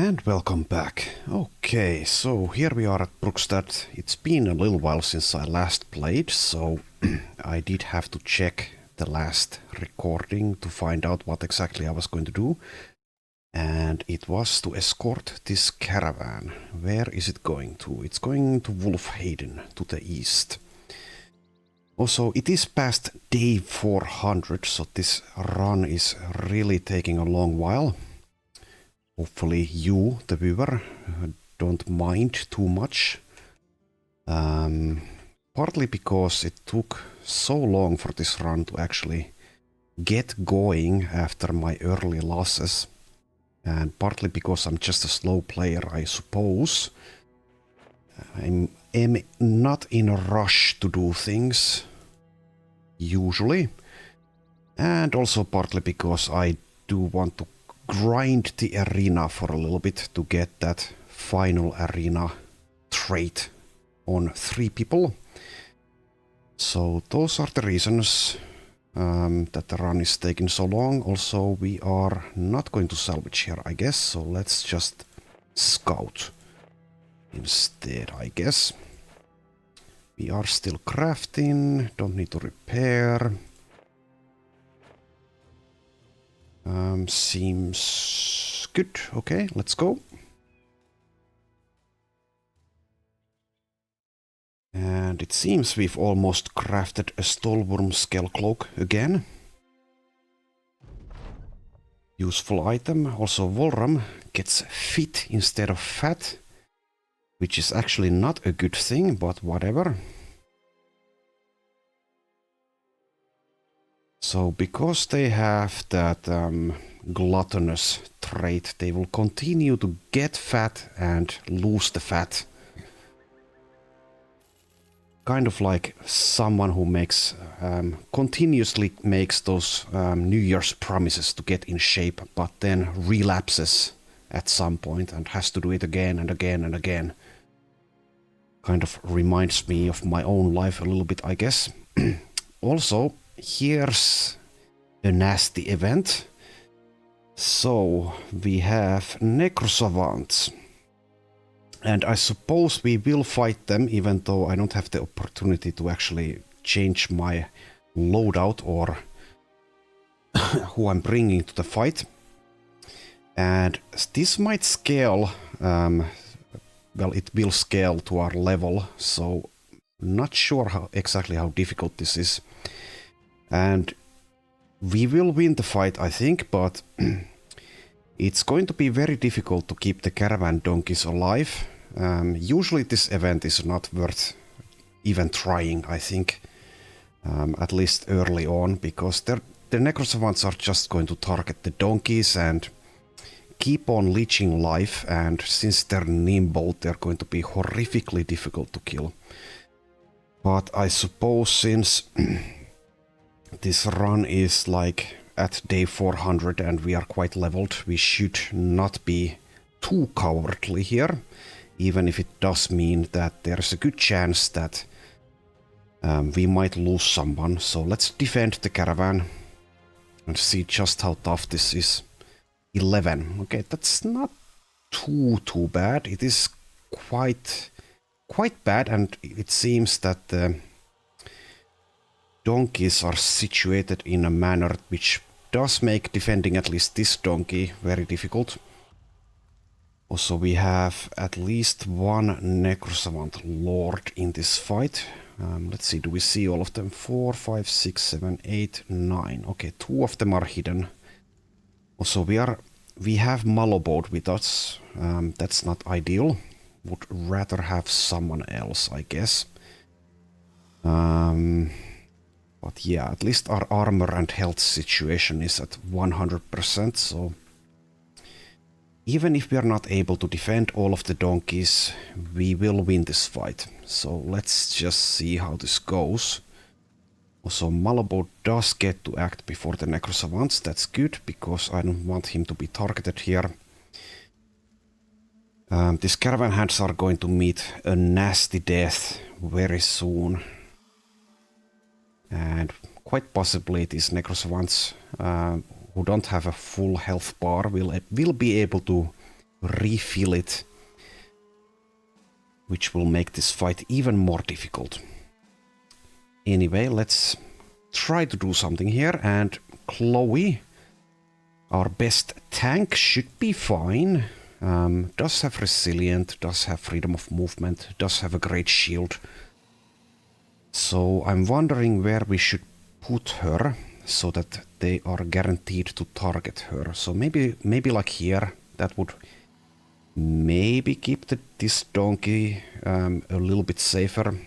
And welcome back. Okay, so here we are at Brookstad. It's been a little while since I last played, so I did have to check the last recording to find out what exactly I was going to do. And it was to escort this caravan. Where is it going to? It's going to Wolfhaven, to the east. Also, it is past day 400, so this run is really taking a long while. Hopefully you, the viewer, don't mind too much. Partly because it took so long for this run to actually get going after my early losses. And partly because I'm just a slow player, I suppose. I am not in a rush to do things, usually. And also partly because I do want to grind the arena for a little bit to get that final arena trait on 3 people. So those are the reasons that the run is taking so long. Also, we are not going to salvage here, I guess, so let's just scout instead, I guess. We are still crafting, don't need to repair. Seems good. Okay, let's go. And it seems we've almost crafted a Stolworm Scale Cloak again. Useful item. Also, Volram gets fit instead of fat, which is actually not a good thing, but whatever. So, because they have that gluttonous trait, they will continue to get fat and lose the fat. Kind of like someone who makes continuously makes those New Year's promises to get in shape, but then relapses at some point and has to do it again and again and again. Kind of reminds me of my own life a little bit, I guess. Also, here's a nasty event. So, we have Necrosavants. And I suppose we will fight them, even though I don't have the opportunity to actually change my loadout or who I'm bringing to the fight. And this might scale, well, it will scale to our level, so not sure exactly how difficult this is. And we will win the fight, I think, but it's going to be very difficult to keep the caravan donkeys alive. Usually this event is not worth even trying, I think, at least early on, because the Necrosavants are just going to target the donkeys and keep on leeching life, and since they're nimble, they're going to be horrifically difficult to kill. But I suppose since this run is like at day 400 and we are quite leveled, we should not be too cowardly here, even if it does mean that there's a good chance that we might lose someone. So let's defend the caravan and see just how tough this is. 11. Okay, that's not too bad. It is quite bad, and it seems that the donkeys are situated in a manner which does make defending at least this donkey very difficult. Also, we have at least one Necrosavant Lord in this fight. Let's see, do we see all of them? 4, 5, 6, 7, 8, 9. Okay, 2 of them are hidden. Also, we have Malobode with us. That's not ideal. Would rather have someone else, I guess. But yeah, at least our armor and health situation is at 100%, so even if we are not able to defend all of the donkeys, we will win this fight. So let's just see how this goes. Also, Malobode does get to act before the Necrosavants. That's good, because I don't want him to be targeted here. These caravan hands are going to meet a nasty death very soon. And quite possibly these Necrosavants who don't have a full health bar will be able to refill it, which will make this fight even more difficult. Anyway, let's try to do something here, and Chloe, our best tank, should be fine. Does have resilient, does have freedom of movement, does have a great shield. So I'm wondering where we should put her so that they are guaranteed to target her. So maybe like here, that would maybe keep this donkey a little bit safer.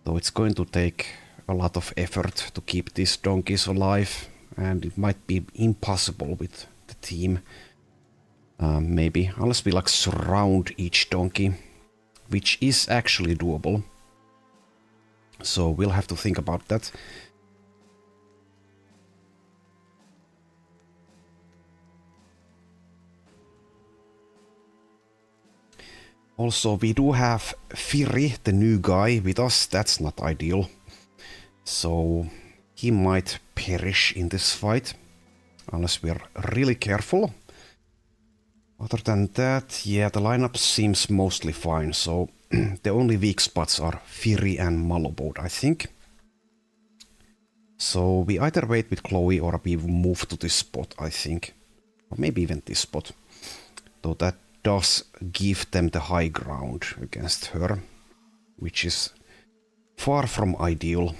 Though it's going to take a lot of effort to keep these donkeys alive, and it might be impossible with the team. Maybe, unless we like surround each donkey, which is actually doable. So we'll have to think about that. Also, we do have Firi, the new guy, with us. That's not ideal. So he might perish in this fight, unless we're really careful. Other than that, yeah, the lineup seems mostly fine. So the only weak spots are Firi and Malobode, I think. So we either wait with Chloe or we move to this spot, I think. Or maybe even this spot. Though that does give them the high ground against her, which is far from ideal.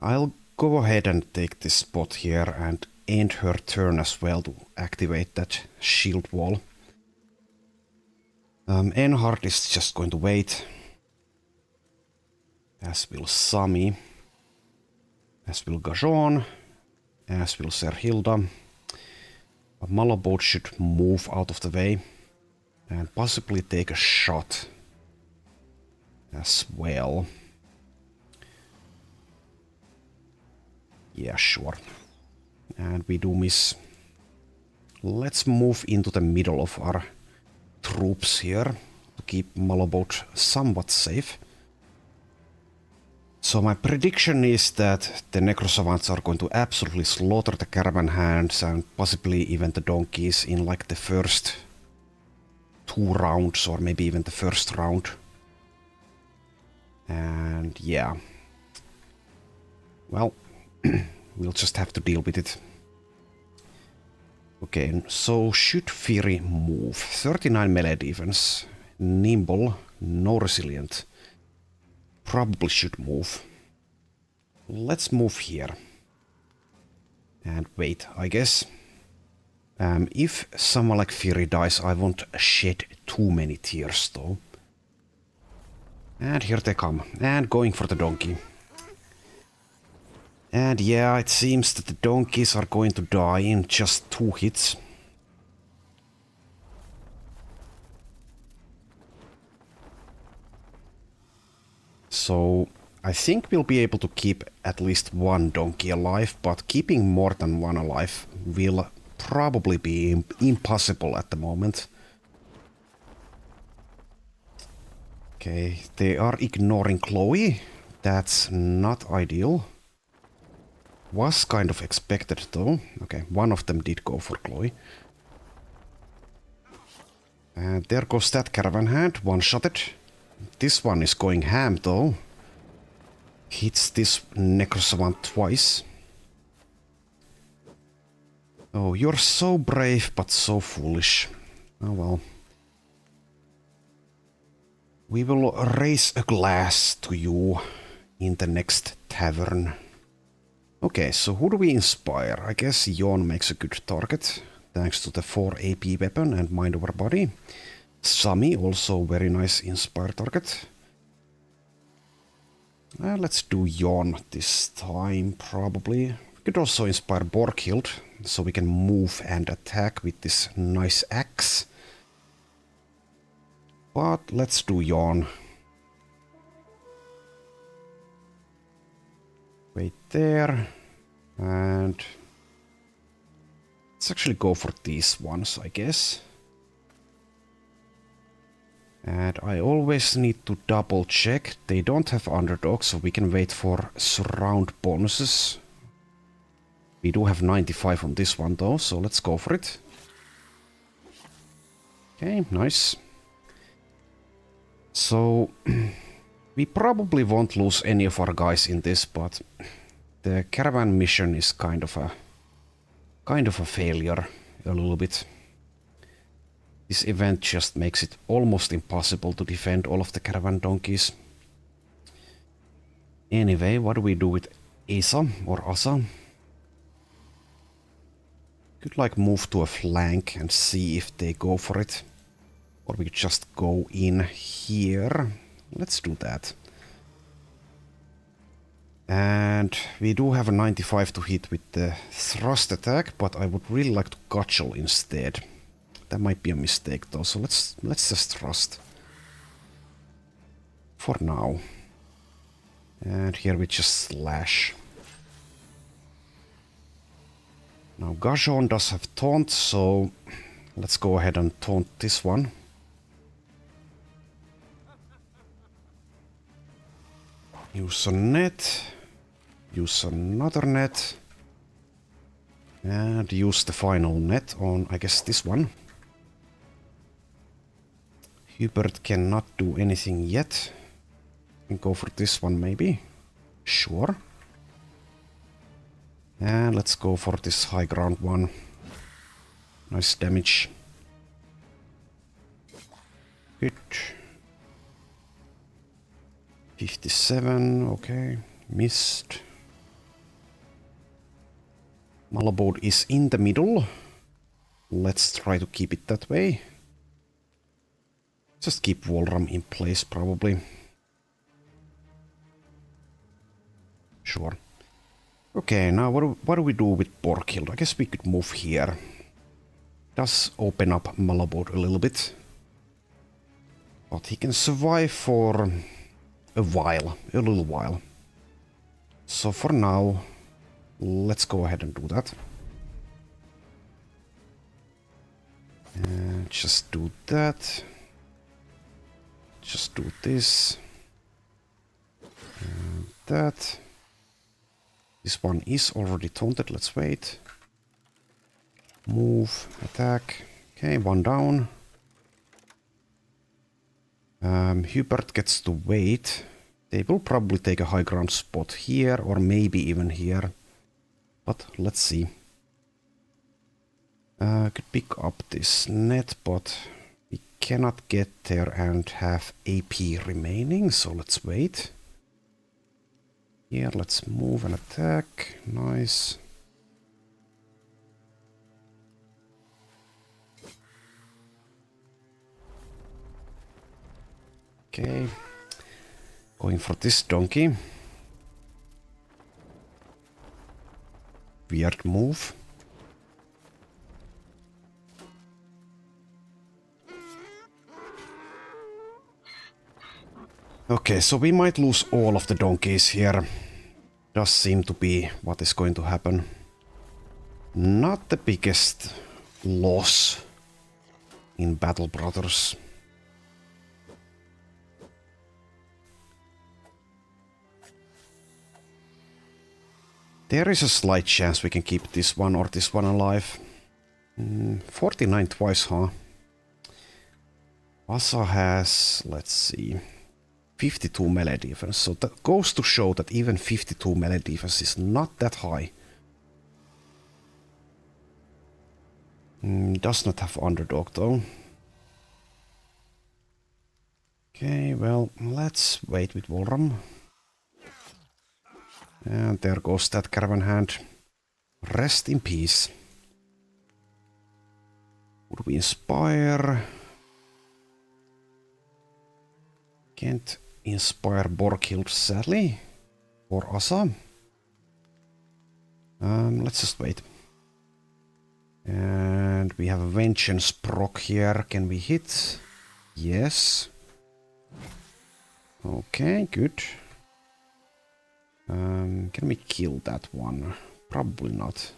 I'll go ahead and take this spot here and end her turn as well to activate that shield wall. Enhard is just going to wait, as will Sami, as will Gajon, as will Serhilda. Malobode should move out of the way and possibly take a shot as well. Yeah, sure. And we do miss. Let's move into the middle of our troops here to keep Malobode somewhat safe. So my prediction is that the Necrosavants are going to absolutely slaughter the Caravan hands and possibly even the donkeys in like the first 2 rounds or maybe even the first round. And yeah. Well, we'll just have to deal with it. Okay, so should Fury move? 39 melee defense, nimble, no resilient. Probably should move. Let's move here. And wait, I guess. If someone like Fury dies, I won't shed too many tears though. And here they come. And going for the donkey. And yeah, it seems that the donkeys are going to die in just 2 hits. So I think we'll be able to keep at least 1 donkey alive, but keeping more than 1 alive will probably be impossible at the moment. Okay, they are ignoring Chloe. That's not ideal. Was kind of expected though. Okay, one of them did go for Chloe. And there goes that Caravan hand, one-shotted. This one is going ham though. Hits this Necrosavant twice. Oh, you're so brave but so foolish. Oh well. We will raise a glass to you in the next tavern. Okay, so who do we inspire? I guess Jon makes a good target, thanks to the 4 AP weapon and mind over body. Sami, also very nice inspire target. Let's do Jon this time, probably. We could also inspire Borghild, so we can move and attack with this nice axe. But let's do Jon. Wait there. And let's actually go for these ones, I guess. And I always need to double check. They don't have underdog, so we can wait for surround bonuses. We do have 95 on this one though, so let's go for it. Okay, nice. So we probably won't lose any of our guys in this, but the caravan mission is kind of a failure a little bit. This event just makes it almost impossible to defend all of the caravan donkeys. Anyway, what do we do with Asa or Asa? Could like move to a flank and see if they go for it. Or we could just go in here. Let's do that. And we do have a 95 to hit with the thrust attack, but I would really like to cudgel instead. That might be a mistake though, so let's just thrust. For now. And here we just slash. Now Gajon does have taunt, so let's go ahead and taunt this one. Use a net. Use another net. And use the final net on, I guess, this one. Hubert cannot do anything yet. Can go for this one maybe. Sure. And let's go for this high ground one. Nice damage. Good. 57, okay. Missed. Malabode is in the middle. Let's try to keep it that way. Just keep Walram in place probably. Sure. Okay, now what do we do with Borkhild? I guess we could move here. Does open up Malabode a little bit. But he can survive for a while, a little while. So for now, let's go ahead and do that. And just do that. Just do this. And that. This one is already taunted, let's wait. Move, attack. Okay, one down. Hubert gets to wait. They will probably take a high ground spot here, or maybe even here. But let's see. Could pick up this net, but we cannot get there and have AP remaining, so let's wait. Here, let's move and attack. Nice. Okay. Going for this donkey. Weird move. Okay, so we might lose all of the donkeys here. Does seem to be what is going to happen. Not the biggest loss in Battle Brothers. There is a slight chance we can keep this one or this one alive. 49 twice, huh? Asa has, let's see, 52 melee defense. So that goes to show that even 52 melee defense is not that high. Does not have underdog though. Okay, well, let's wait with Walram. And there goes that caravan hand. Rest in peace. Would we inspire? Can't inspire Borkhild, sadly. Or Asa. Let's just wait. And we have a Vengeance proc here. Can we hit? Yes. Okay, good. Can we kill that one? Probably not.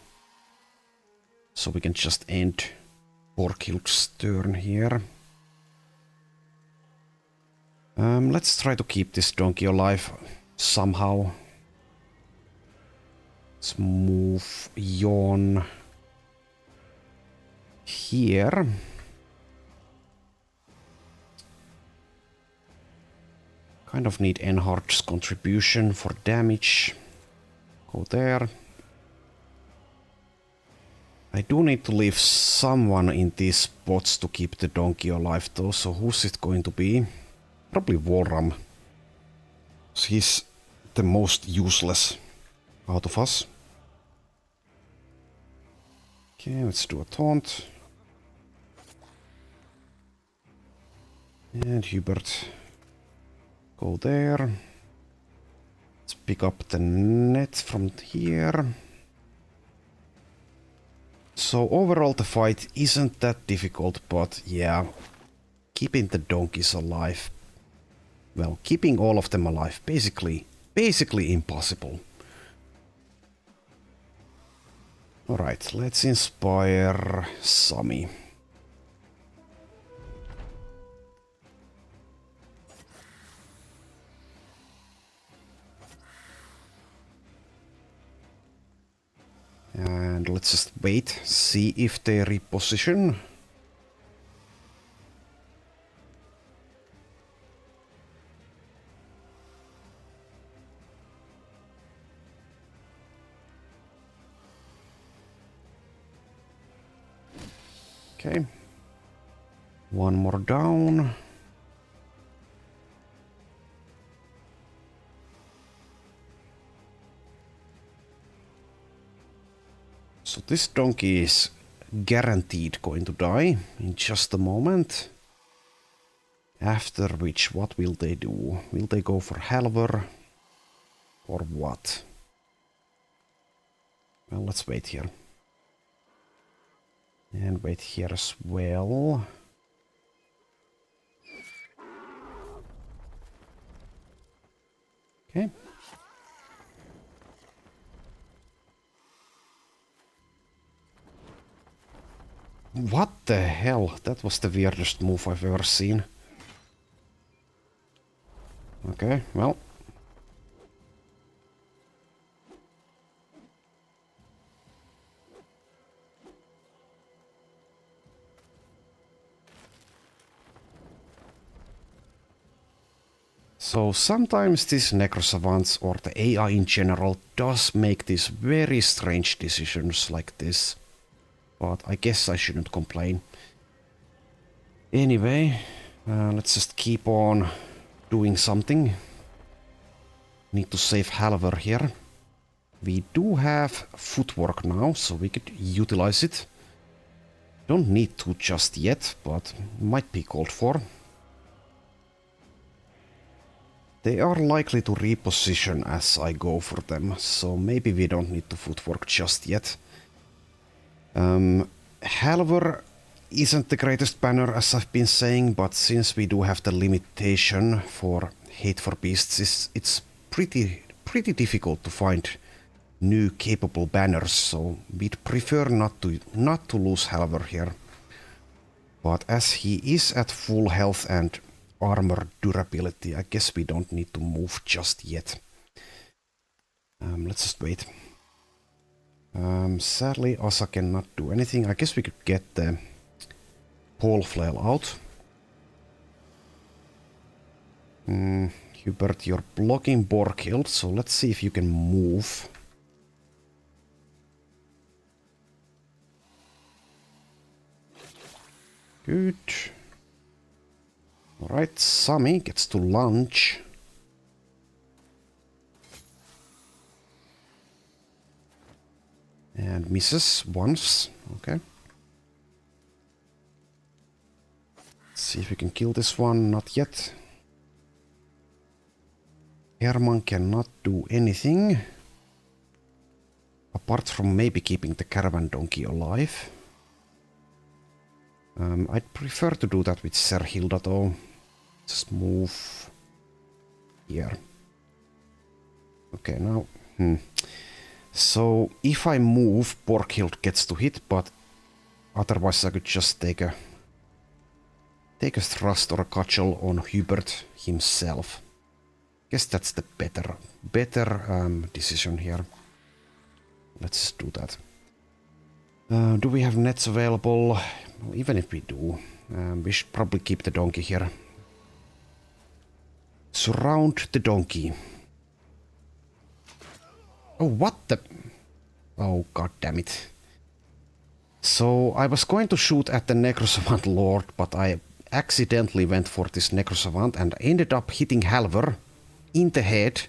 So we can just end Borkhild's turn here. Let's try to keep this donkey alive somehow. Let's move Jon here. Kind of need Enhard's contribution for damage. Go there. I do need to leave someone in these spots to keep the donkey alive though, so who's it going to be? Probably Warram. He's the most useless out of us. Okay, let's do a taunt. And Hubert, go there. Let's pick up the net from here. So overall the fight isn't that difficult, but yeah, keeping the donkeys alive. Well, keeping all of them alive, basically impossible. Alright, let's inspire Sami. And let's just wait, see if they reposition. Okay. One more down. So this donkey is guaranteed going to die in just a moment. After which, what will they do? Will they go for Halver? Or what? Well, let's wait here. And wait here as well. Okay. What the hell? That was the weirdest move I've ever seen. Okay, well. So sometimes these necrosavants or the AI in general does make these very strange decisions like this. But I guess I shouldn't complain. Anyway, let's just keep on doing something. Need to save Halver here. We do have footwork now, so we could utilize it. Don't need to just yet, but might be called for. They are likely to reposition as I go for them, so maybe we don't need to footwork just yet. Halver isn't the greatest banner, as I've been saying, but since we do have the limitation for Hate for Beasts, it's pretty difficult to find new capable banners, so we'd prefer not to lose Halver here. But as he is at full health and armor durability, I guess we don't need to move just yet. Let's just wait. Sadly, Asa cannot do anything. I guess we could get the pole flail out. Hubert, you're blocking Borkhild, so let's see if you can move. Good. Alright, Sami gets to lunge. And misses once. Okay. Let's see if we can kill this one. Not yet. Herman cannot do anything. Apart from maybe keeping the caravan donkey alive. I'd prefer to do that with Serhilda though. Just move here. Okay, now... So, if I move, Borkhild gets to hit, but otherwise I could just take a thrust or a cudgel on Hubert himself. Guess that's the better decision here. Let's do that. Do we have nets available? Well, even if we do, we should probably keep the donkey here. Surround the donkey. Oh, what the... Oh, god damn it. So, I was going to shoot at the Necrosavant Lord, but I accidentally went for this Necrosavant and ended up hitting Halvar in the head.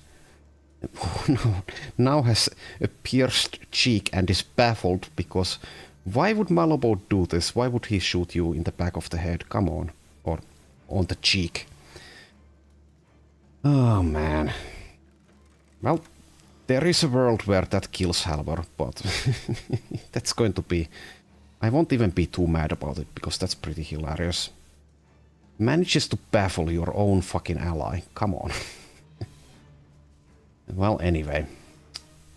Now has a pierced cheek and is baffled because why would Malabo do this? Why would he shoot you in the back of the head? Come on. Or on the cheek. Oh man. Well, there is a world where that kills Halvar, but that's going to be... I won't even be too mad about it because that's pretty hilarious. Manages to baffle your own fucking ally. Come on. Well, anyway.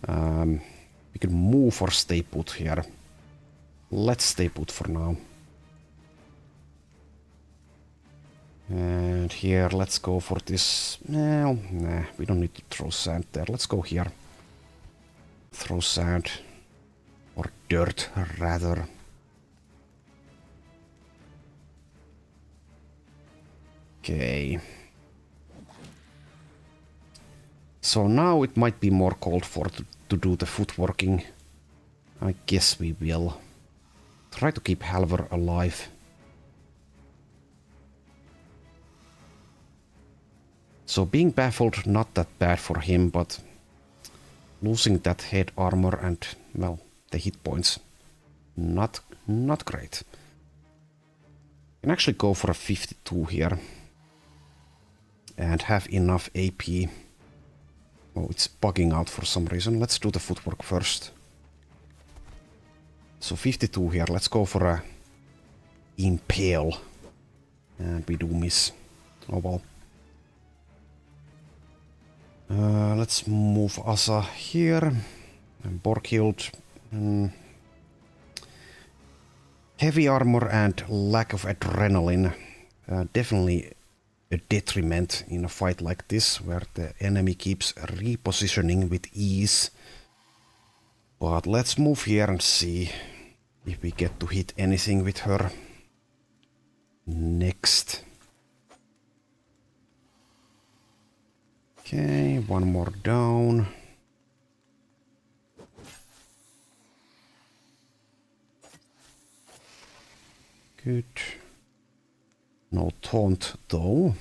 We can move or stay put here. Let's stay put for now. And here, let's go for this. Well, nah, we don't need to throw sand there. Let's go here. Throw sand. Or dirt, rather. Okay. So now it might be more called for to do the footworking. I guess we will. Try to keep Halvar alive. So being baffled, not that bad for him, but losing that head armor and, well, the hit points, not great. Can actually go for a 52 here. And have enough AP. Oh, it's bugging out for some reason. Let's do the footwork first. So 52 here. Let's go for a impale. And we do miss. Oh well. Let's move Asa here. And Borghild. Heavy armor and lack of adrenaline. Definitely a detriment in a fight like this, where the enemy keeps repositioning with ease. But let's move here and see if we get to hit anything with her next. Okay, one more down. Good. No taunt though.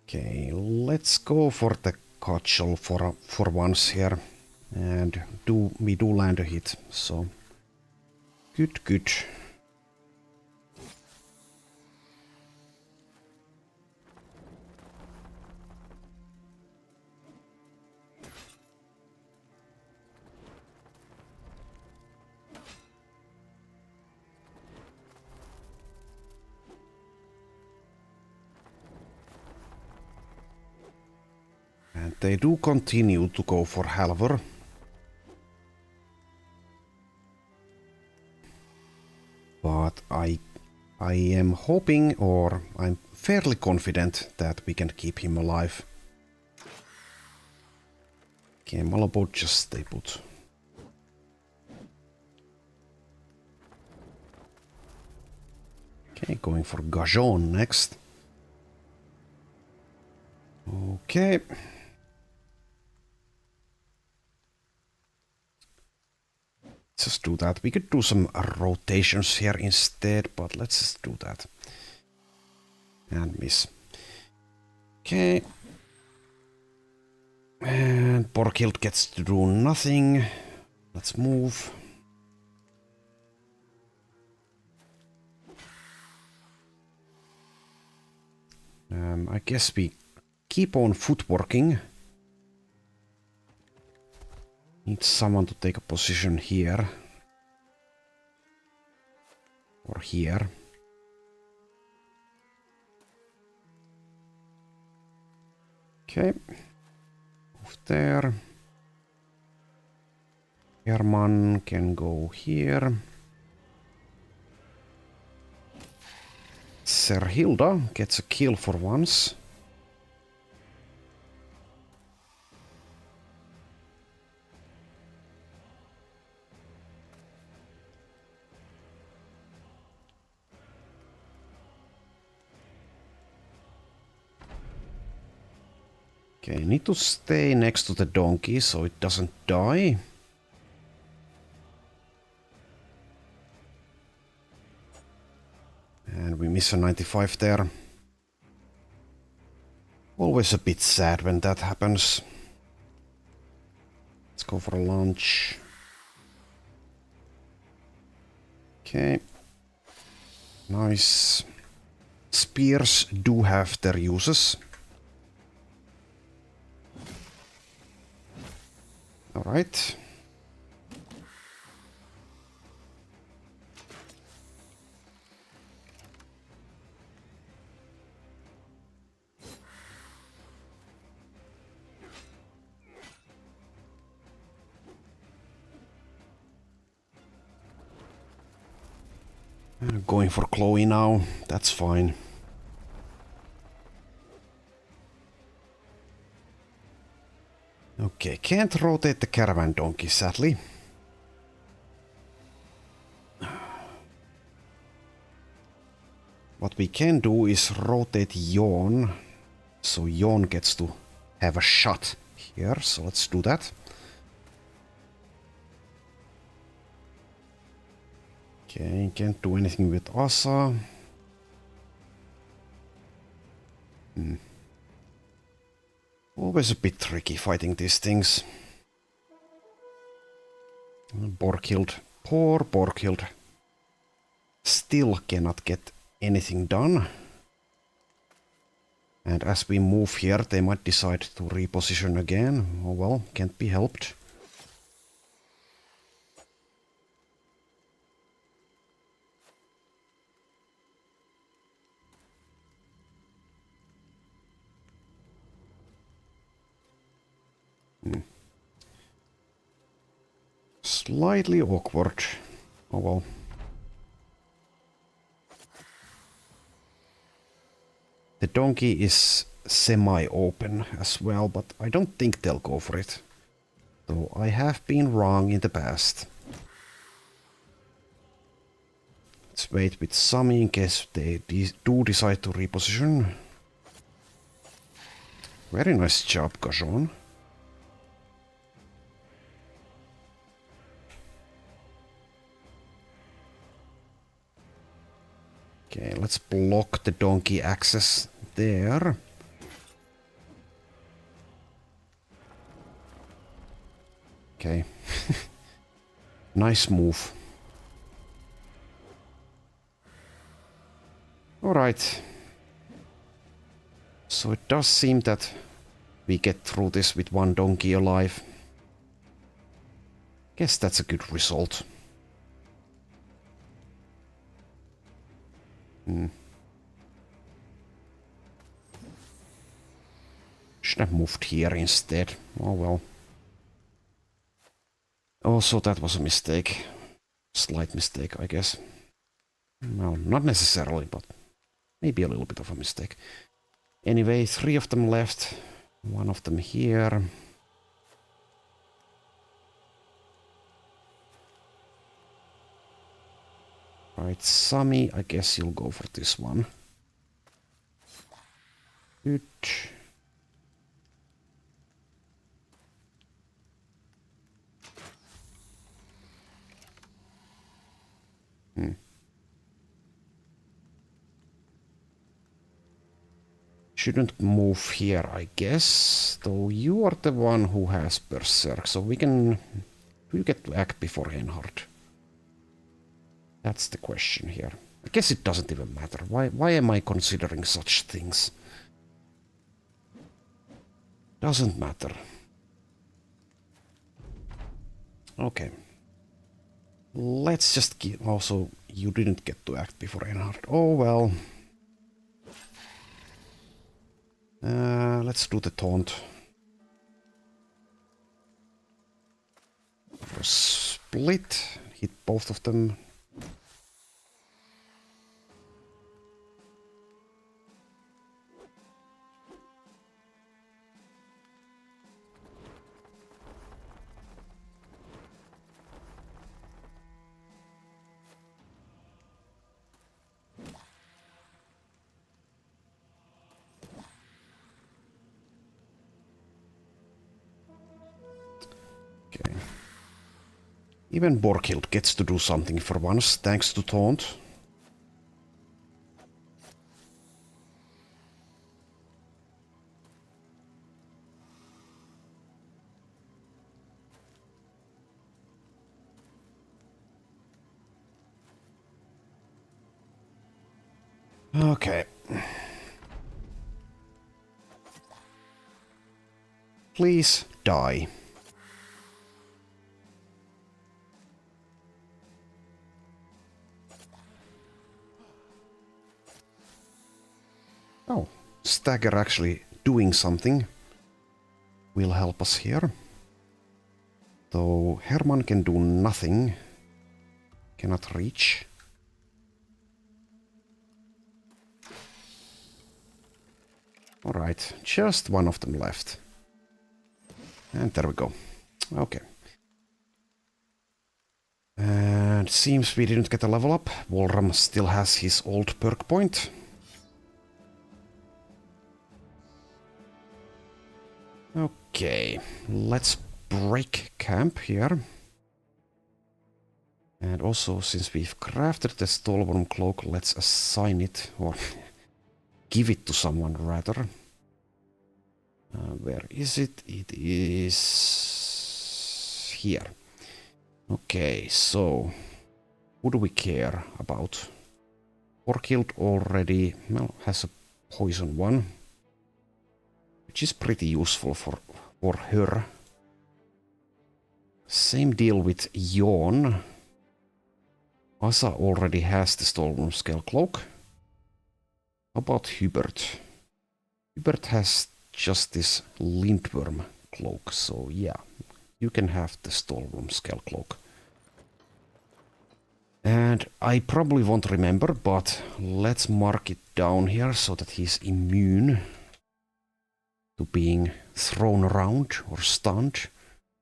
Okay, let's go for the cudgel for once here. And we do land a hit, so good. And they do continue to go for Halvar. But I am hoping, or I'm fairly confident that we can keep him alive. Okay, Malabo, just stay put. Okay, going for Gajon next. Okay. Just do that. We could do some rotations here instead, but let's just do that. And miss. Okay. And Borghild gets to do nothing. Let's move. I guess we keep on footworking. Need someone to take a position here. Or here. Okay. Move there. Herman can go here. Serhilda gets a kill for once. Okay, need to stay next to the donkey so it doesn't die. And we miss a 95 there. Always a bit sad when that happens. Let's go for a lunch. Okay. Nice. Spears do have their uses. Alright. Going for Chloe now, that's fine. Okay, can't rotate the caravan donkey, sadly. What we can do is rotate Yawn, so Yawn gets to have a shot here, so let's do that. Okay, can't do anything with Asa. Always a bit tricky fighting these things. Borghild, poor Borghild. Still cannot get anything done. And as we move here, they might decide to reposition again. Oh well, can't be helped. Slightly awkward. Oh well. The donkey is semi-open as well, but I don't think they'll go for it. Though I have been wrong in the past. Let's wait with Sami in case they do decide to reposition. Very nice job, Gajon. Okay, let's block the donkey access there. Okay. Nice move. Alright. So it does seem that we get through this with one donkey alive. Guess that's a good result. Should have moved here instead. Oh well. Also, that was a mistake. Slight mistake, I guess. Well, not necessarily, but maybe a little bit of a mistake. Anyway, 3 of them left. 1 of them here. Right, Sami, I guess you'll go for this one. Good. Shouldn't move here, I guess. Though you are the one who has Berserk, so we can... Do you get to act before Einhard? That's the question here. I guess it doesn't even matter. Why am I considering such things? Doesn't matter. Okay. Let's just keep... Also, you didn't get to act before Einhard. Oh well. Let's do the taunt. Split. Hit both of them. Even Borghild gets to do something for once, thanks to Taunt. Okay. Please die. Oh, Stagger actually doing something will help us here. Though Herman can do nothing. Cannot reach. Alright, just one of them left. And there we go. Okay. And seems we didn't get a level up. Walram still has his old perk point. Okay, let's break camp here. And also, since we've crafted the Stolworm Cloak, let's assign it, or give it to someone rather. Where is it? It is here. Okay, so who do we care about? Borghild already, well, has a poison one, which is pretty useful for her. Same deal with Yawn. Asa already has the Stolworm Scale Cloak. How about Hubert? Hubert has just this Lindworm Cloak, so yeah, you can have the Stolworm Scale Cloak. And I probably won't remember, but let's mark it down here so that he's immune to being thrown around or stunned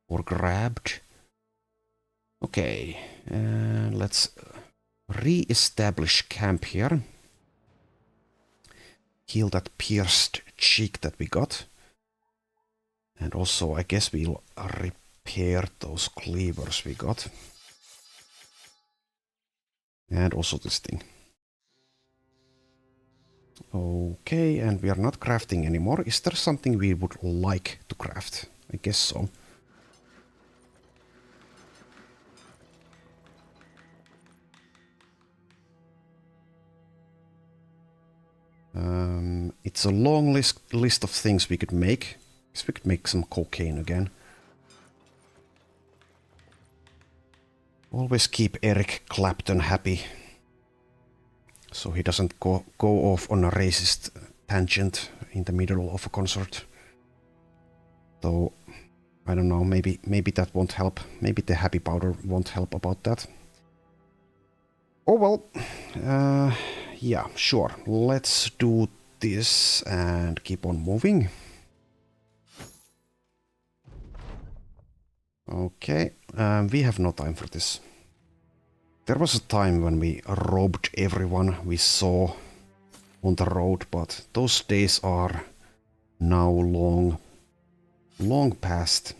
or grabbed. Okay, let's re-establish camp here. Heal that pierced cheek that we got. And also, I guess we'll repair those cleavers we got. And also this thing. Okay, and we are not crafting anymore. Is there something we would like to craft? I guess so. It's a long list of things we could make. Guess we could make some cocaine again. Always keep Eric Clapton happy, so he doesn't go off on a racist tangent in the middle of a concert. Though, I don't know, maybe that won't help. Maybe the happy powder won't help about that. Oh well, yeah, sure. Let's do this and keep on moving. Okay, we have no time for this. There was a time when we robbed everyone we saw on the road, but those days are now long past.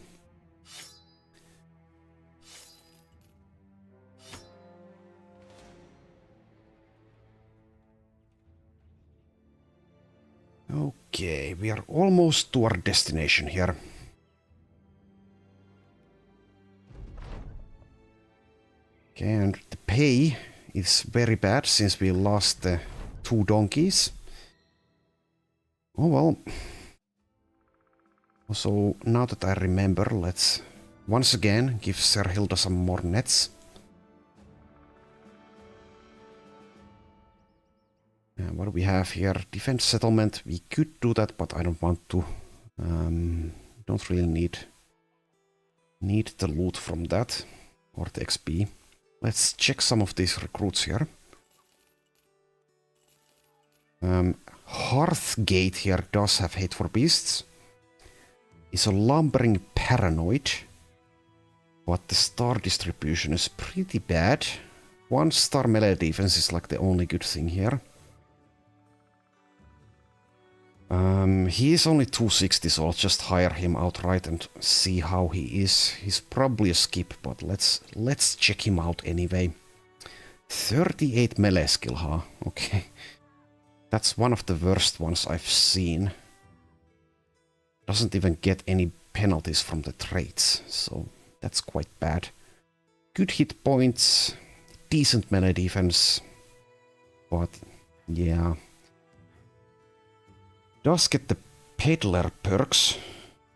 Okay, we are almost to our destination here. Okay, and the pay is very bad since we lost the 2 donkeys. Oh well. So now that I remember, let's once again give Serhilda some more nets. What do we have here? Defense settlement. We could do that, but I don't want to. Don't really need the loot from that or the XP. Let's check some of these recruits here. Hearthgate here does have hate for beasts. Is a lumbering paranoid, but the star distribution is pretty bad. 1-star melee defense is like the only good thing here. He is only 260, so I'll just hire him outright and see how he is. He's probably a skip, but let's check him out anyway. 38 melee skill, huh? Okay. That's one of the worst ones I've seen. Doesn't even get any penalties from the traits, so that's quite bad. Good hit points, decent melee defense, but yeah. Does get the peddler perks,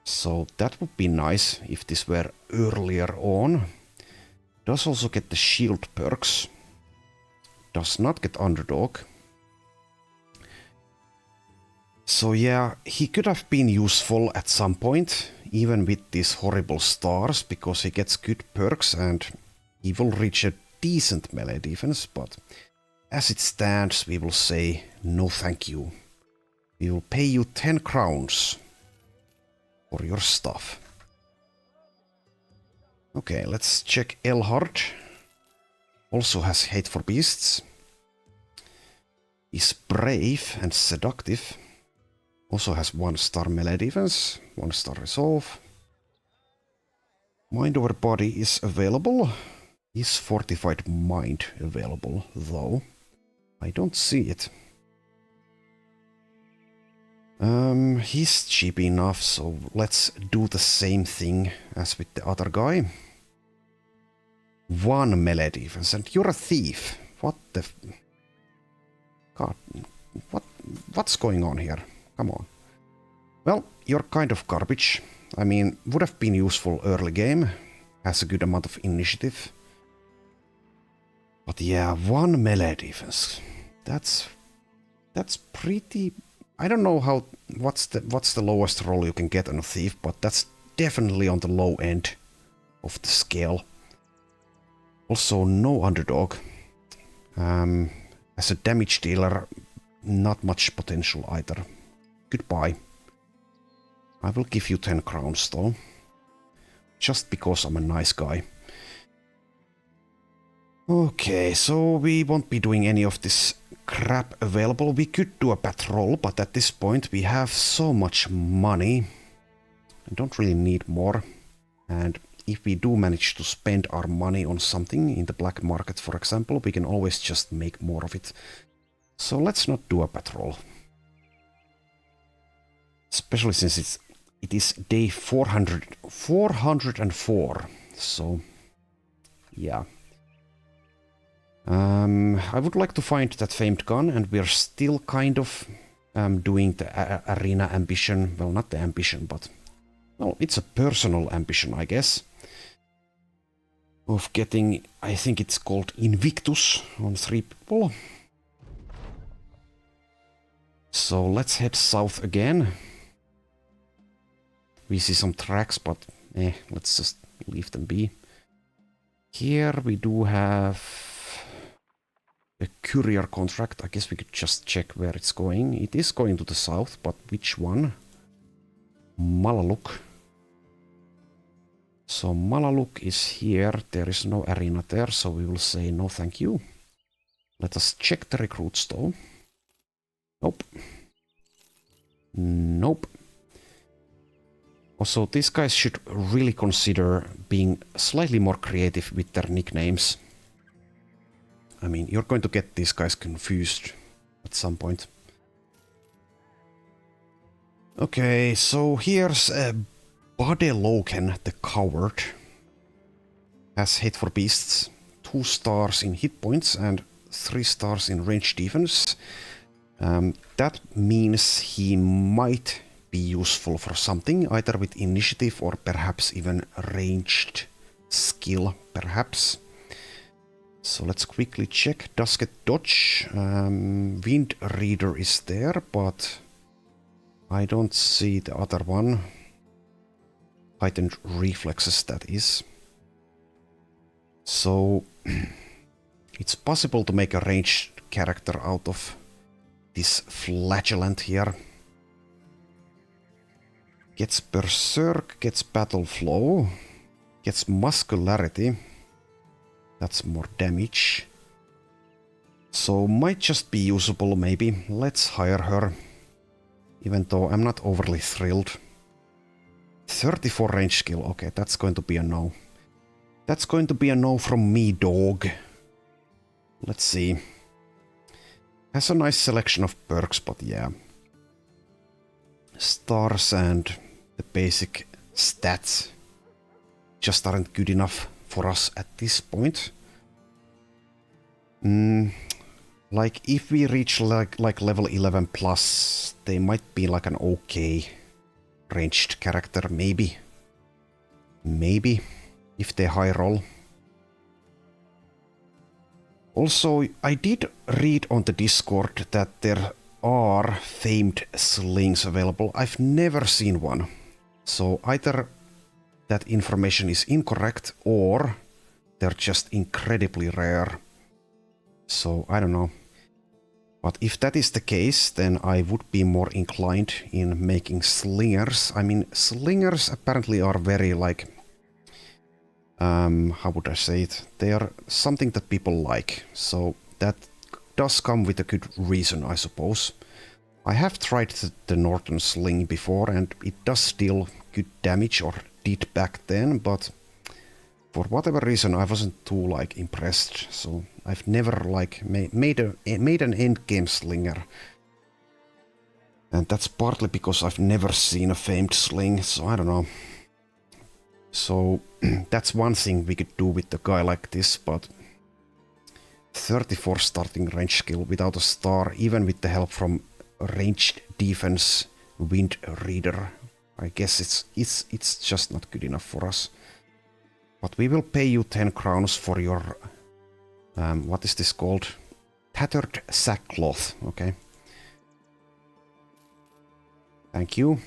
so that would be nice if this were earlier on. Does also get the shield perks. Does not get underdog. So yeah, he could have been useful at some point, even with these horrible stars, because he gets good perks and he will reach a decent melee defense, but as it stands, we will say no thank you. We will pay you 10 crowns for your stuff. Okay, let's check Elhard. Also has hate for beasts. Is brave and seductive. Also has 1-star melee defense, 1-star resolve. Mind over body is available. Is fortified mind available though? I don't see it. He's cheap enough, so let's do the same thing as with the other guy. 1 melee defense, and you're a thief. What the... God, what's going on here? Come on. Well, you're kind of garbage. I mean, would have been useful early game. Has a good amount of initiative. But yeah, 1 melee defense. That's pretty... I don't know how... What's the lowest roll you can get on a thief, but that's definitely on the low end of the scale. Also, no underdog. As a damage dealer, not much potential either. Goodbye. I will give you 10 crowns though. Just because I'm a nice guy. Okay, so we won't be doing any of this crap available. We could do a patrol, but at this point we have so much money. I don't really need more. And if we do manage to spend our money on something in the black market, for example, we can always just make more of it. So let's not do a patrol. Especially since it is day 404. So, yeah. I would like to find that famed gun, and we're still kind of doing the arena ambition. Well, not the ambition, but... Well, it's a personal ambition, I guess. Of getting, I think it's called Invictus on 3 people. So let's head south again. We see some tracks, but let's just leave them be. Here we do have a courier contract. I guess we could just check where it's going. It is going to the south, but which one? Malaluk. So Malaluk is here. There is no arena there, so we will say no thank you. Let us check the recruits though. Nope. Nope. Also, these guys should really consider being slightly more creative with their nicknames. I mean, you're going to get these guys confused at some point. Okay, so here's Badeloken the Coward. Has hate for beasts, 2 stars in hit points and 3 stars in range defense. That means he might be useful for something, either with initiative or perhaps even ranged skill, perhaps. So let's quickly check. Does get dodge. Wind Reader is there, but I don't see the other one. Heightened reflexes, that is. So it's possible to make a ranged character out of this flagellant here. Gets berserk, gets battle flow, gets muscularity. That's more damage. So might just be usable maybe. Let's hire her. even though I'm not overly thrilled. 34 range skill, okay, that's going to be a no. That's going to be a no from me, dog. Let's see. Has a nice selection of perks, but yeah. Stars and the basic stats just aren't good enough for us at this point. Like if we reach like level 11 plus, they might be like an okay ranged character, maybe. Maybe, if they high roll. Also, I did read on the Discord that there are famed slings available. I've never seen one. So either that information is incorrect or they're just incredibly rare. So I don't know. But if that is the case, then I would be more inclined in making slingers. I mean, slingers apparently are very like... how would I say it? They are something that people like. So that does come with a good reason, I suppose. I have tried the Northern Sling before and it does deal good damage, or did back then, but for whatever reason I wasn't too like impressed. So I've never like made an endgame slinger. And that's partly because I've never seen a famed sling, so I don't know. So that's one thing we could do with a guy like this, but 34 starting range skill without a star, even with the help from ranged defense wind reader. I guess it's just not good enough for us. But we will pay you 10 crowns for your what is this called? Tattered sackcloth, okay. Thank you.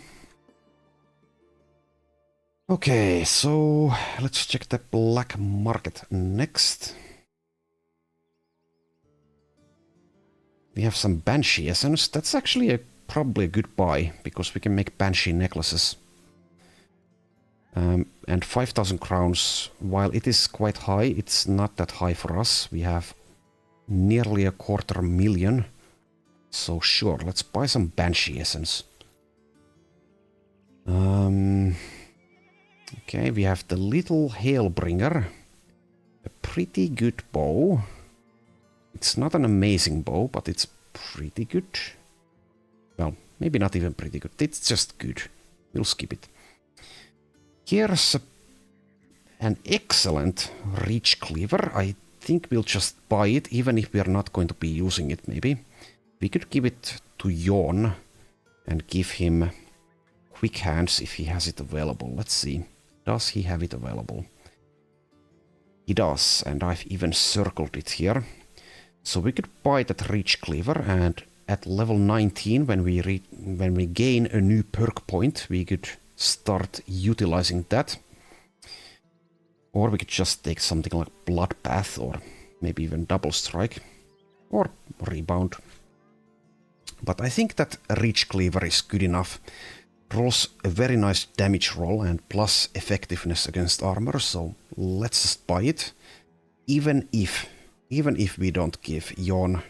Okay, so let's check the black market next. We have some Banshee essence. That's actually probably a good buy, because we can make Banshee necklaces. And 5,000 crowns, while it is quite high, it's not that high for us. We have nearly 250,000. So sure, let's buy some Banshee essence. Okay, we have the little Hailbringer. A pretty good bow. It's not an amazing bow, but it's pretty good. Well, maybe not even pretty good. It's just good. We'll skip it. Here's an excellent reach cleaver. I think we'll just buy it, even if we are not going to be using it, maybe. We could give it to Jon and give him quick hands if he has it available. Let's see. Does he have it available? He does, and I've even circled it here. So we could buy that reach cleaver, and at level 19, when we gain a new perk point, we could start utilizing that. Or we could just take something like Bloodbath, or maybe even Double Strike, or Rebound. But I think that reach cleaver is good enough. Rolls a very nice damage roll and plus effectiveness against armor, so let's just buy it. Even if we don't give Jon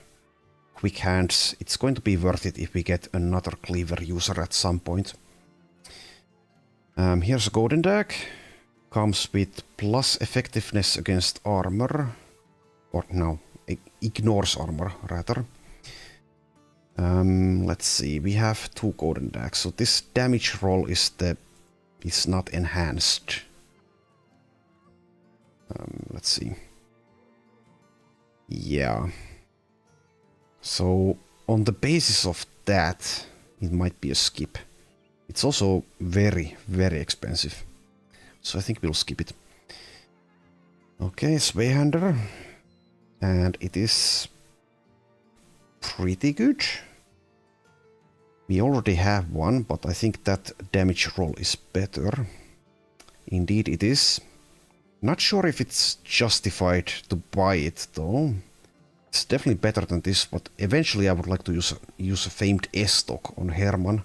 quick hands, it's going to be worth it if we get another cleaver user at some point. Here's a golden deck. Comes with plus effectiveness against armor. Or no, ignores armor rather. Let's see, we have 2 golden decks, so this damage roll is not enhanced. Let's see. Yeah. So on the basis of that, it might be a skip. It's also very, very expensive. So I think we'll skip it. Okay, Swayhander. And it is pretty good. We already have one, but I think that damage roll is better. Indeed it is. Not sure if it's justified to buy it though. It's definitely better than this, but eventually I would like to use a famed S-stock on Herman.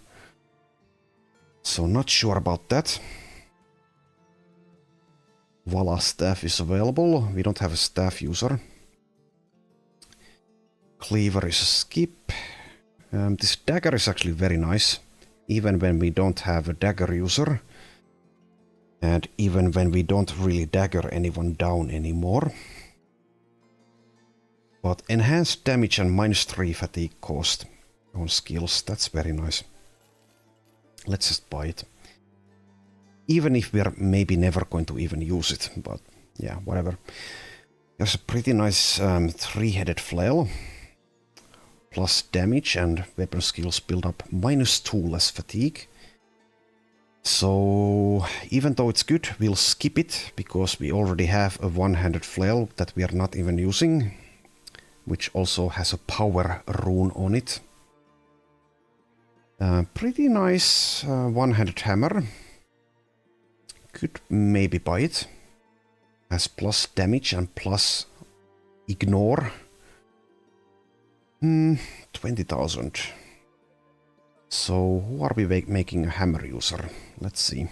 So not sure about that. Vala staff is available. We don't have a staff user. Cleaver is a skip. This dagger is actually very nice. even when we don't have a dagger user. And even when we don't really dagger anyone down anymore. But enhanced damage and -3 fatigue cost on skills, that's very nice. Let's just buy it. Even if we're maybe never going to even use it, but yeah, whatever. There's a pretty nice 3-headed flail. Plus damage and weapon skills build up -2 less fatigue. So even though it's good, we'll skip it because we already have a one-handed flail that we are not even using, which also has a power rune on it. Pretty nice one-handed hammer. Could maybe buy it. Has plus damage and plus ignore. 20,000. So who are we making a hammer user? Let's see.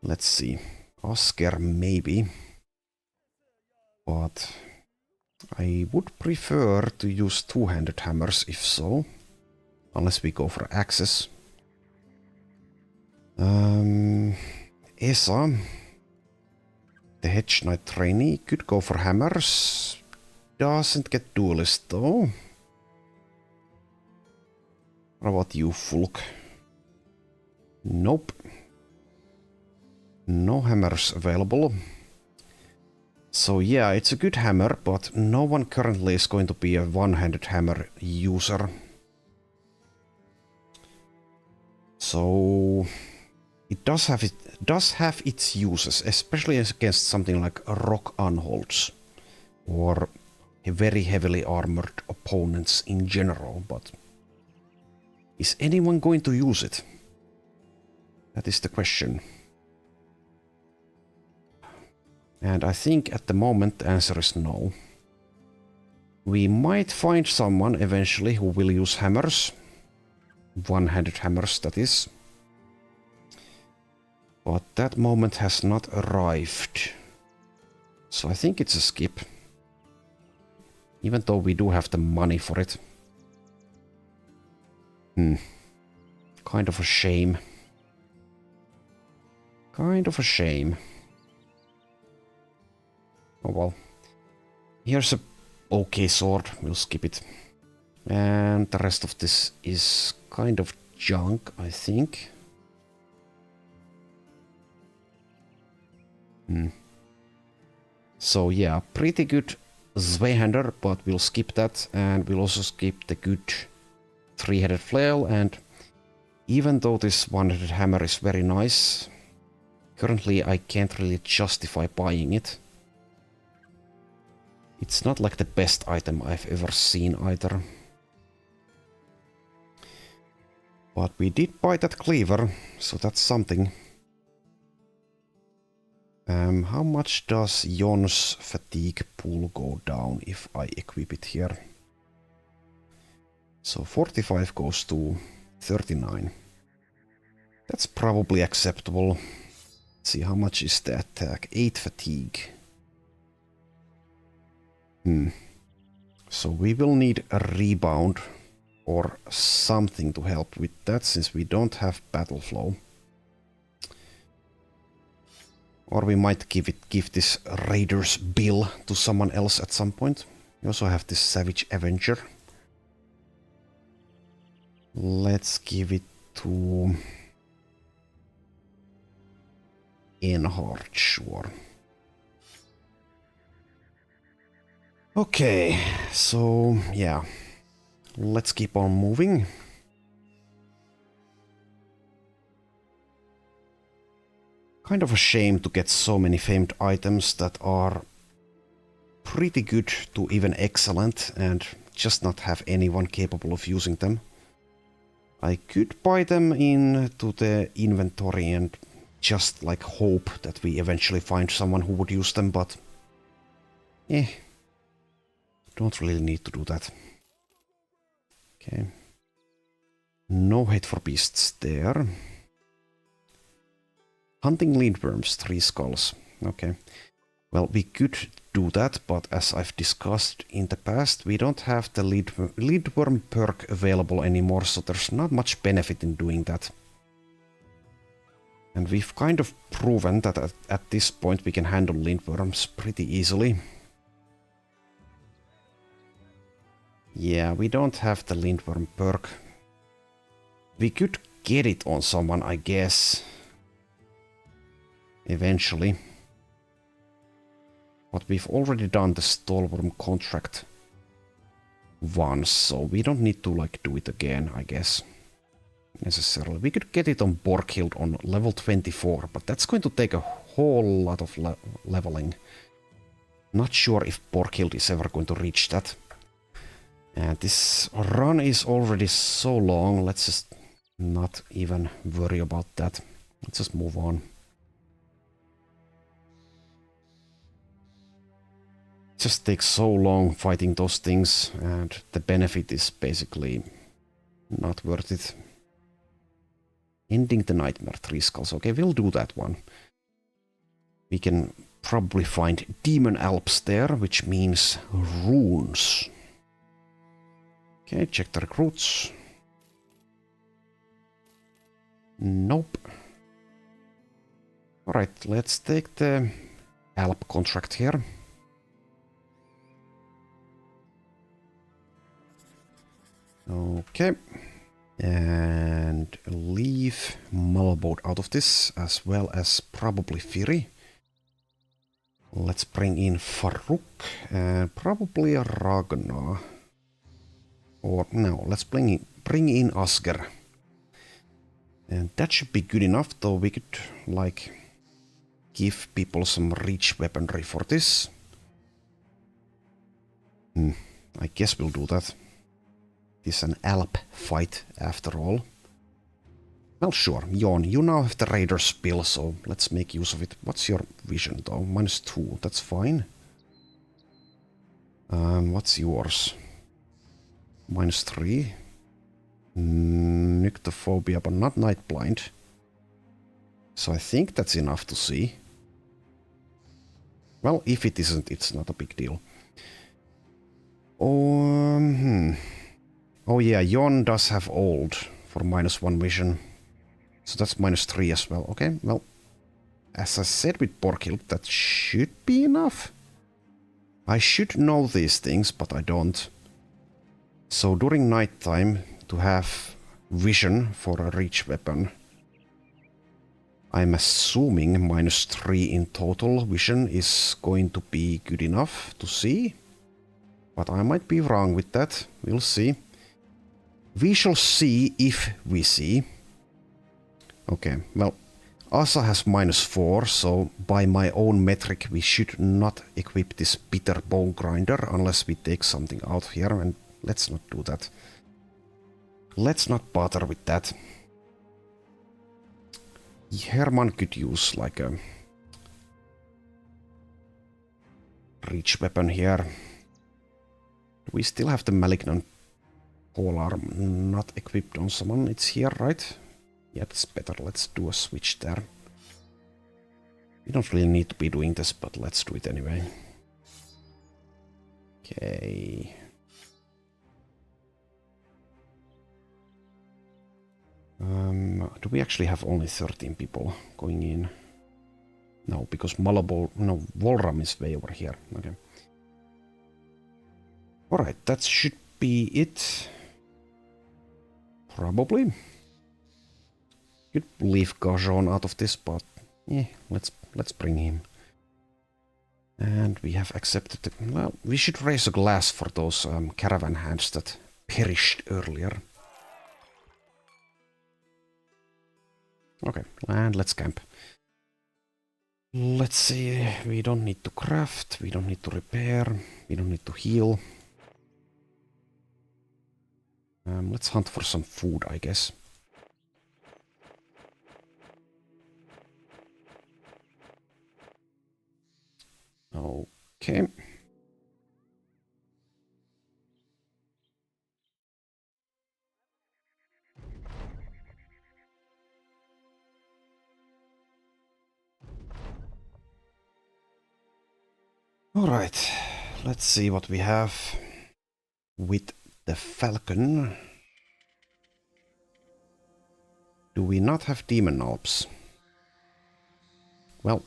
Let's see. Oscar maybe. But I would prefer to use two-handed hammers if so. Unless we go for axes. Esa, the Hedge Knight trainee, could go for hammers. Doesn't get duelist though. What about you, Fulk? Nope. No hammers available. So yeah, it's a good hammer, but no one currently is going to be a one-handed hammer user. So it does have its uses, especially against something like rock unholds or very heavily armored opponents in general, but is anyone going to use it? That is the question. And I think at the moment the answer is no. We might find someone eventually who will use hammers. One-handed hammers, that is. But that moment has not arrived. So I think it's a skip. Even though we do have the money for it. Kind of a shame. Kind of a shame. Oh well. Here's a okay sword. We'll skip it. And the rest of this is kind of junk, I think. So yeah, pretty good Zweihander, but we'll skip that. And we'll also skip the good three-headed flail. And even though this one-headed hammer is very nice, currently I can't really justify buying it. It's not like the best item I've ever seen either. But we did buy that cleaver, so that's something. How much does Jon's fatigue pool go down if I equip it here? So 45 goes to 39. That's probably acceptable. Let's see, how much is the attack? 8 fatigue. So we will need a rebound or something to help with that, since we don't have battle flow. Or we might give this Raider's Bill to someone else at some point. We also have this Savage Avenger. Let's give it to Enhard, sure. Okay, so yeah, let's keep on moving. Kind of a shame to get so many famed items that are pretty good to even excellent and just not have anyone capable of using them. I could buy them into the inventory and just like hope that we eventually find someone who would use them, but don't really need to do that. Okay. No hate for beasts there. Hunting lindworms, 3 skulls. Okay. Well, we could do that, but as I've discussed in the past, we don't have the leadworm perk available anymore, so there's not much benefit in doing that. And we've kind of proven that at this point we can handle lindworms pretty easily. Yeah, we don't have the lindworm perk. We could get it on someone, I guess. Eventually. But we've already done the Stallworm contract once, so we don't need to like do it again, I guess. Necessarily. We could get it on Borghild on level 24, but that's going to take a whole lot of leveling. Not sure if Borghild is ever going to reach that. And this run is already so long, let's just not even worry about that. Let's just move on. It just takes so long fighting those things, and the benefit is basically not worth it. Ending the nightmare, 3 skulls. Okay, we'll do that one. We can probably find demon alps there, which means runes. Okay, check the recruits. Nope. Alright, let's take the alp contract here. Okay. And leave Malboat out of this, as well as probably Firi. Let's bring in Farouk and probably a Ragnar. Or no, let's bring in Asger. And that should be good enough, though we could like give people some reach weaponry for this. I guess we'll do that. This is an Alp fight, after all. Well, sure, Jon, you now have the Raider spill, so let's make use of it. What's your vision, though? -2, that's fine. What's yours? -3. Nyctophobia, but not Night Blind. So I think that's enough to see. Well, if it isn't, it's not a big deal. Oh yeah, Jon does have old for -1 vision. So that's -3 as well. Okay, well, as I said with Borghild, that should be enough. I should know these things, but I don't. So during nighttime, to have vision for a reach weapon, I'm assuming -3 in total vision is going to be good enough to see. But I might be wrong with that. We'll see. We shall see if we see. Okay, well, Asa has -4, so by my own metric we should not equip this bitter bone grinder unless we take something out here, and let's not do that. Let's not bother with that. Herman could use like a reach weapon here. We still have the malignant polearm not equipped on someone. It's here, right? Yeah, that's better. Let's do a switch there. We don't really need to be doing this, but let's do it anyway. Okay. Do we actually have only 13 people going in? No, because Volram is way over here. Okay. Alright, that should be it. Probably. Could leave Gajon out of this, but yeah, let's bring him. And we have accepted the, well, we should raise a glass for those caravan hands that perished earlier. Okay, and let's camp. Let's see, we don't need to craft, we don't need to repair, we don't need to heal. Let's hunt for some food, I guess. Okay. Alright, let's see what we have with the Falcon. Do we not have Demon Alps? Well,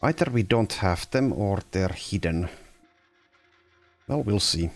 either we don't have them or they're hidden. Well, we'll see.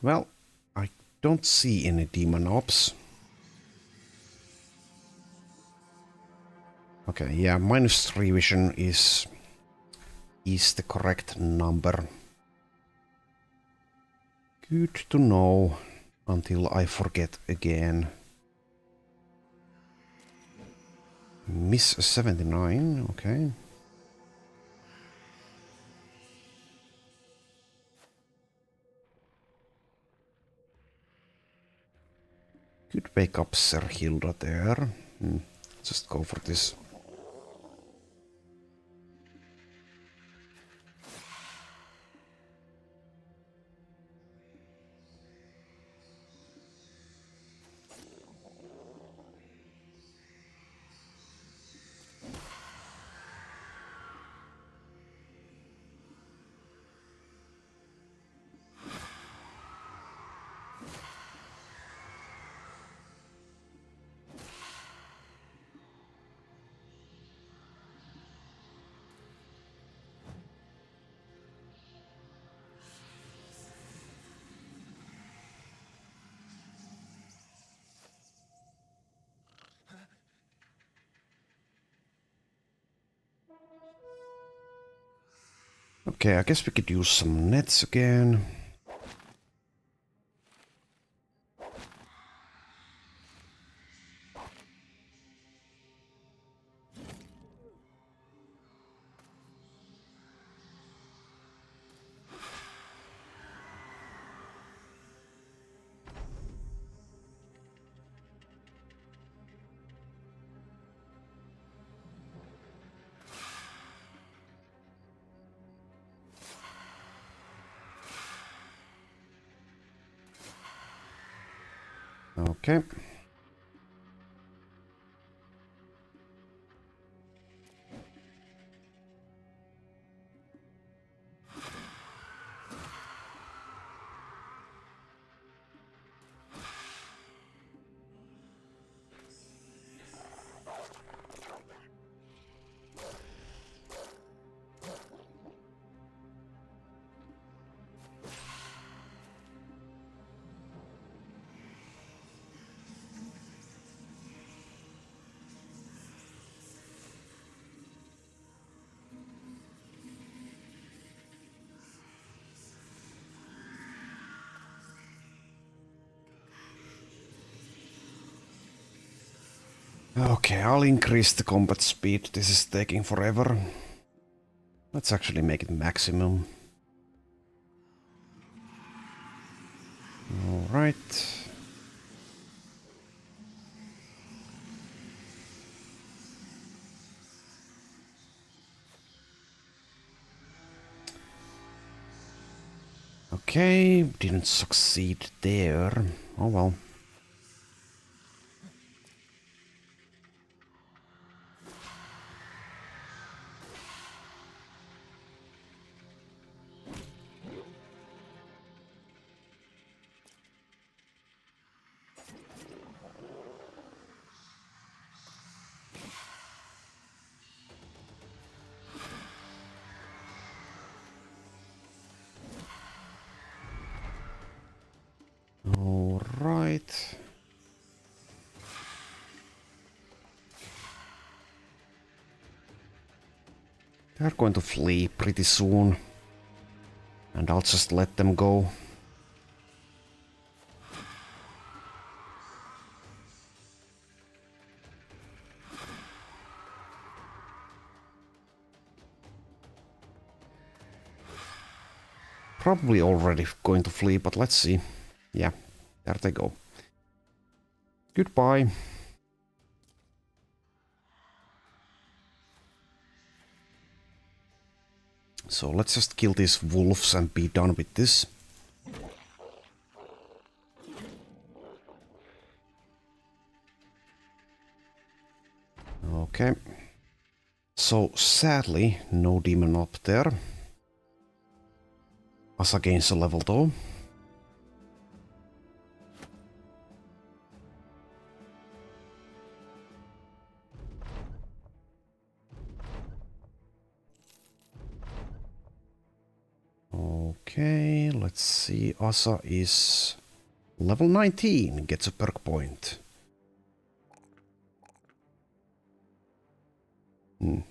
Well, I don't see any Demon Ops. Okay, yeah, -3 vision is the correct number. Good to know until I forget again. Miss 79, okay. Could wake up Serhilda there. Just go for this. Okay, I guess we could use some nets again. Okay. Okay, I'll increase the combat speed. This is taking forever. Let's actually make it maximum. Alright. Okay, didn't succeed there. Oh well. Alright. They're going to flee pretty soon. And I'll just let them go. probably already going to flee, but let's see. Yeah, there they go. Goodbye. So let's just kill these wolves and be done with this. Okay. So sadly, no demon up there. Asa gains a level though. Okay, let's see. Asa is level 19, gets a perk point. What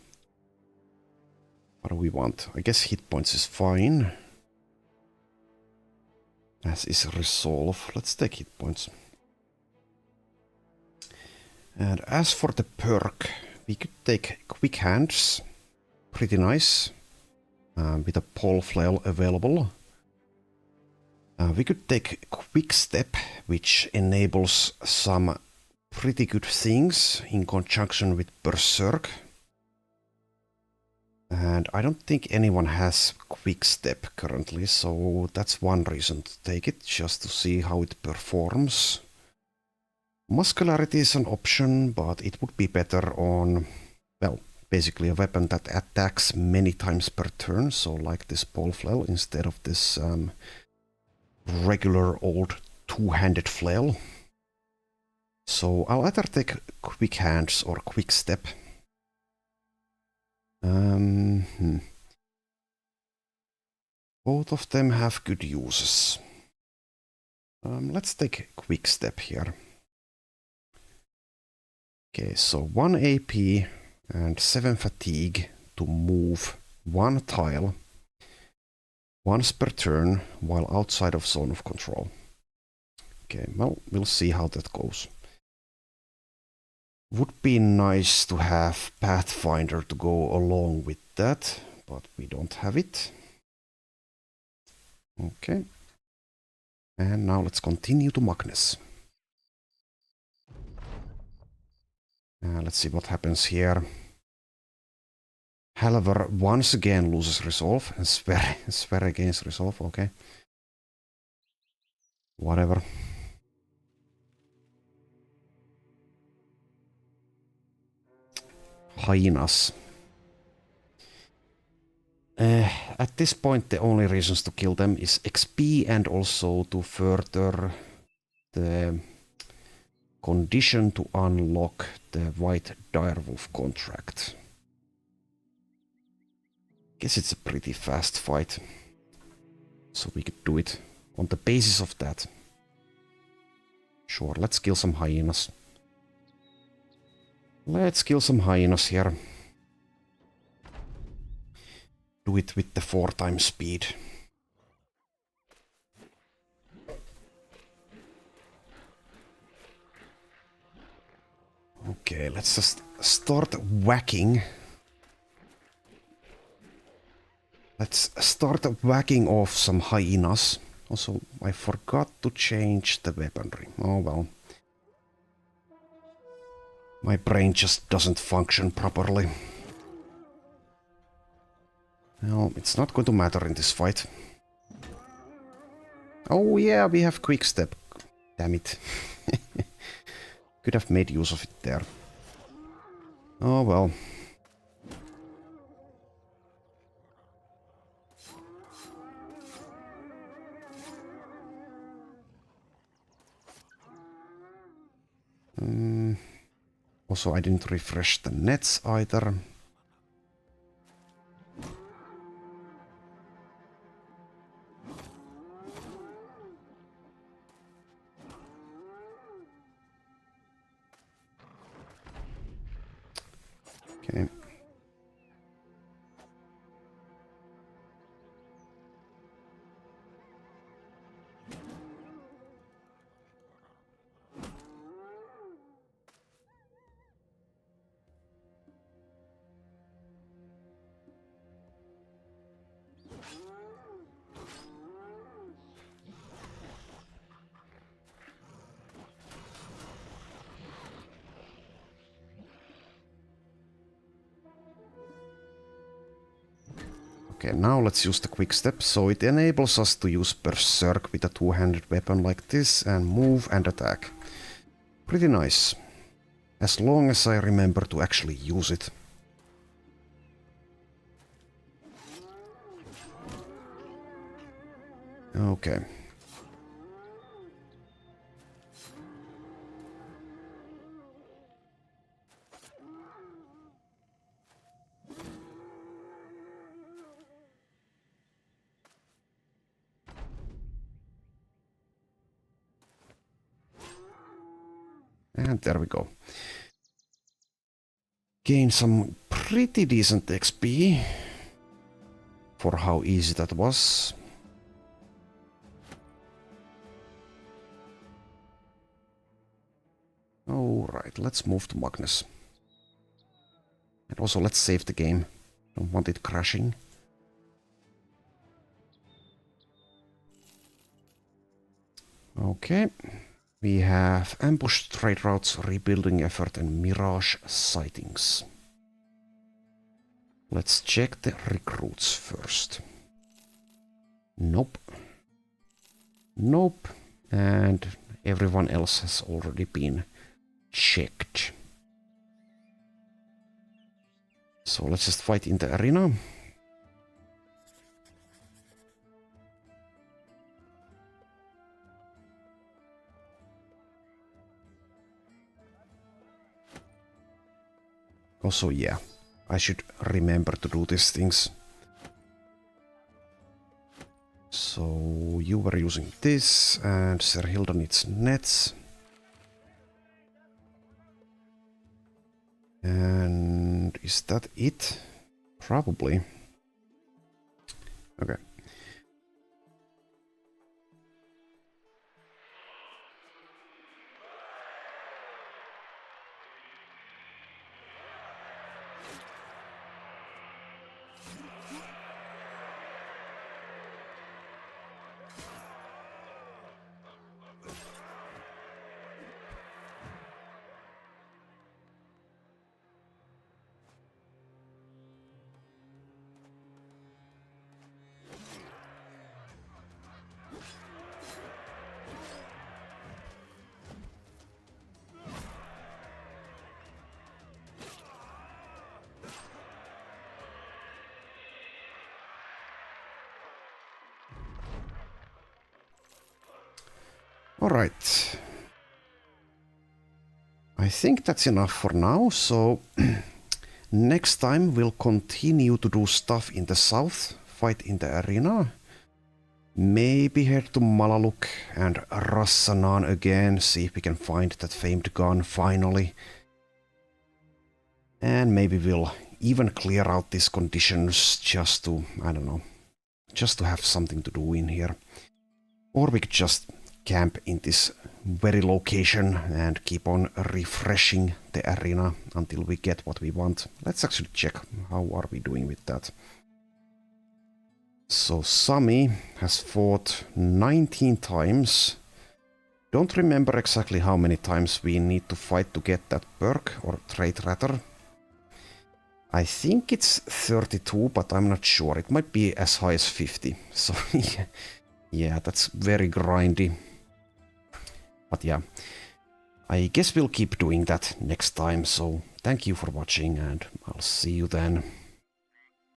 do we want? I guess hit points is fine. As is resolve. Let's take hit points. And as for the perk, we could take quick hands. Pretty nice. With a pole flail available. We could take quick step, which enables some pretty good things in conjunction with berserk. And I don't think anyone has quick step currently, so that's one reason to take it, just to see how it performs. Muscularity is an option, but it would be better on, well, basically a weapon that attacks many times per turn, so like this pole flail instead of this regular old two-handed flail. So I'll either take quick hands or quick step. Both of them have good uses. Let's take quick step here. Okay, so 1 AP and 7 fatigue to move 1 tile once per turn while outside of zone of control. Okay, well, we'll see how that goes. Would be nice to have Pathfinder to go along with that, but we don't have it. Okay. And now let's continue to Magnus. Let's see what happens here. Halvar once again loses resolve, and Sverre gains resolve, okay. Whatever. Hyenas. At this point, the only reasons to kill them is XP and also to further the condition to unlock the White Direwolf contract. Guess it's a pretty fast fight, so we could do it on the basis of that. Sure, let's kill some hyenas. Let's kill some hyenas here. Do it with the 4 times speed. Okay, let's just start whacking. Let's start whacking off some hyenas. Also, I forgot to change the weaponry. Oh well. My brain just doesn't function properly. Well, it's not going to matter in this fight. Oh yeah, we have quick step. Damn it. Could have made use of it there. Oh well. Also, I didn't refresh the nets either. Okay. Okay, now let's use the quick step. So it enables us to use Berserk with a two-handed weapon like this and move and attack. Pretty nice. As long as I remember to actually use it. Okay. And there we go. Gain some pretty decent XP for how easy that was. Alright, let's move to Magnus. And also let's save the game. Don't want it crashing. Okay. We have ambush trade routes, rebuilding effort, and mirage sightings. Let's check the recruits first. Nope. Nope. And everyone else has already been checked. So let's just fight in the arena. Also, yeah, I should remember to do these things. So you were using this, and Serhilda needs nets. And is that it? Probably. Okay. Alright. I think that's enough for now, so next time we'll continue to do stuff in the south, fight in the arena, maybe head to Malaluk and Rassanan again, see if we can find that famed gun finally. And maybe we'll even clear out these conditions just to, I don't know, just to have something to do in here. Or we could just camp in this very location and keep on refreshing the arena until we get what we want. Let's actually check how are we doing with that. So Sami has fought 19 times. Don't remember exactly how many times we need to fight to get that perk or trait rather. I think it's 32, but I'm not sure. It might be as high as 50. So yeah, that's very grindy. But yeah, I guess we'll keep doing that next time, so thank you for watching and I'll see you then.